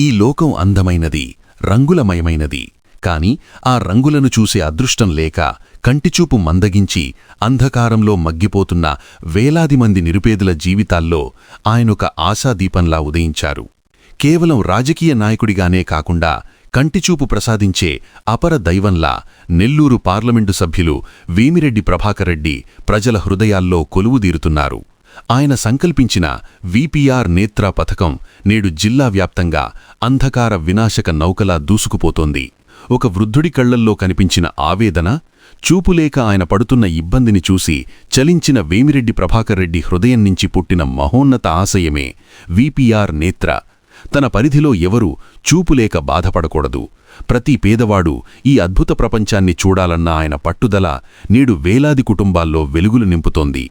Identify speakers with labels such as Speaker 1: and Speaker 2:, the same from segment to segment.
Speaker 1: ఈ లోకం అందమైనది, రంగులమయమైనది. కాని ఆ రంగులను చూసే అదృష్టం లేక కంటిచూపు మందగించి అంధకారంలో మగ్గిపోతున్న వేలాది మంది నిరుపేదల జీవితాల్లో ఆయనొక ఆశాదీపంలా ఉదయించారు. కేవలం రాజకీయ నాయకుడిగానే కాకుండా కంటిచూపు ప్రసాదించే అపర దైవంలా నెల్లూరు పార్లమెంటు సభ్యులు వేమిరెడ్డి ప్రభాకర్ రెడ్డి ప్రజల హృదయాల్లో కొలువుదీరుతున్నారు. ఆయన సంకల్పించిన వీపీఆర్ నేత్ర పథకం నేడు జిల్లా వ్యాప్తంగా అంధకార వినాశక నౌకలా దూసుకుపోతోంది. ఒక వృద్ధుడి కళ్లల్లో కనిపించిన ఆవేదన, చూపులేక ఆయన పడుతున్న ఇబ్బందిని చూసి చలించిన వేమిరెడ్డి ప్రభాకర్ రెడ్డి హృదయం నుంచి పుట్టిన మహోన్నత ఆశయమే వీపీఆర్ నేత్ర. తన పరిధిలో ఎవరూ చూపులేక బాధపడకూడదు, ప్రతి పేదవాడు ఈ అద్భుత ప్రపంచాన్ని చూడాలన్న ఆయన పట్టుదల నేడు వేలాది కుటుంబాల్లో వెలుగులు నింపుతోంది.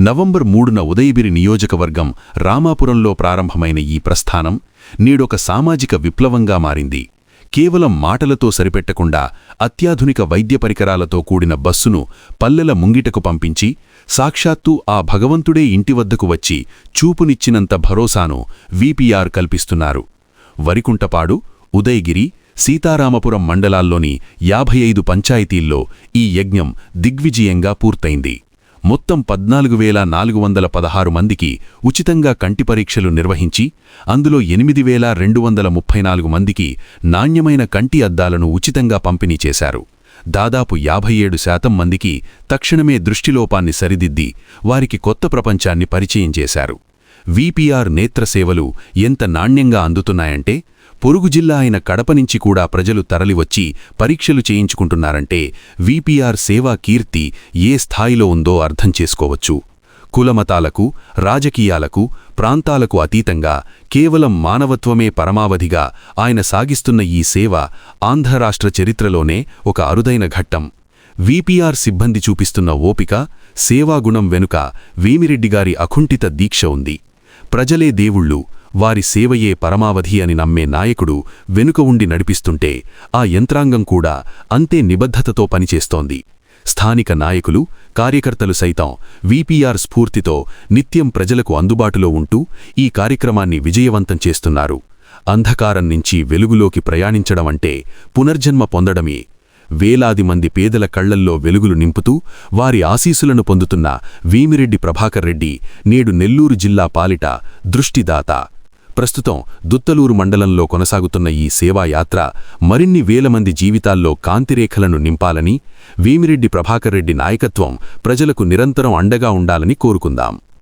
Speaker 1: నవంబర్ 3న ఉదయగిరి నియోజకవర్గం రామాపురంలో ప్రారంభమైన ఈ ప్రస్థానం నేడొక సామాజిక విప్లవంగా మారింది. కేవలం మాటలతో సరిపెట్టకుండా అత్యాధునిక వైద్య పరికరాలతో కూడిన బస్సును పల్లెల ముంగిటకు పంపించి సాక్షాత్తూ ఆ భగవంతుడే ఇంటివద్దకు వచ్చి చూపునిచ్చినంత భరోసాను వీపీఆర్ కల్పిస్తున్నారు. వరికుంటపాడు, ఉదయగిరి, సీతారామపురం మండలాల్లోని 55 పంచాయతీల్లో ఈ యజ్ఞం దిగ్విజయంగా పూర్తయింది. మొత్తం 14,416 మందికి ఉచితంగా కంటి పరీక్షలు నిర్వహించి అందులో 8,234 మందికి నాణ్యమైన కంటి అద్దాలను ఉచితంగా పంపిణీ చేశారు. దాదాపు 57% మందికి తక్షణమే దృష్టిలోపాన్ని సరిదిద్ది వారికి కొత్త ప్రపంచాన్ని పరిచయం చేశారు. వీపీఆర్ నేత్రసేవలు ఎంత నాణ్యంగా అందుతున్నాయంటే పొరుగు జిల్లా అయిన కడప నుంచి కూడా ప్రజలు తరలివచ్చి పరీక్షలు చేయించుకుంటున్నారంటే వీపీఆర్ సేవా కీర్తి ఏ స్థాయిలో ఉందో అర్థం చేసుకోవచ్చు. కులమతాలకు, రాజకీయాలకు, ప్రాంతాలకు అతీతంగా కేవలం మానవత్వమే పరమావధిగా ఆయన సాగిస్తున్న ఈ సేవ ఆంధ్రరాష్ట్ర చరిత్రలోనే ఒక అరుదైన ఘట్టం. వీపీఆర్ సిబ్బంది చూపిస్తున్న ఓపిక, సేవాగుణం వెనుక వేమిరెడ్డిగారి అకుంఠిత దీక్ష ఉంది. ప్రజలే దేవుళ్ళు, వారి సేవయే పరమావధి అని నమ్మే నాయకుడు వెనుక ఉండి నడిపిస్తుంటే ఆ యంత్రాంగం కూడా అంతే నిబద్ధతతో పనిచేస్తోంది. స్థానిక నాయకులు, కార్యకర్తలు సైతం వీపీఆర్ స్ఫూర్తితో నిత్యం ప్రజలకు అందుబాటులో ఉంటూ ఈ కార్యక్రమాన్ని విజయవంతం చేస్తున్నారు. అంధకారం నుంచి వెలుగులోకి ప్రయాణించడమంటే పునర్జన్మ పొందడమే. వేలాది మంది పేదల కళ్లల్లో వెలుగులు నింపుతూ వారి ఆశీస్సులను పొందుతున్న వేమిరెడ్డి ప్రభాకర్ రెడ్డి నేడు నెల్లూరు జిల్లా పాలిట దృష్టిదాత. ప్రస్తుతం దుత్తలూరు మండలంలో కొనసాగుతున్న ఈ సేవాయాత్ర మరిన్ని వేల మంది జీవితాల్లో కాంతిరేఖలను నింపాలని, వేమిరెడ్డి ప్రభాకర్ రెడ్డి నాయకత్వం ప్రజలకు నిరంతరం అండగా ఉండాలని కోరుకుందాం.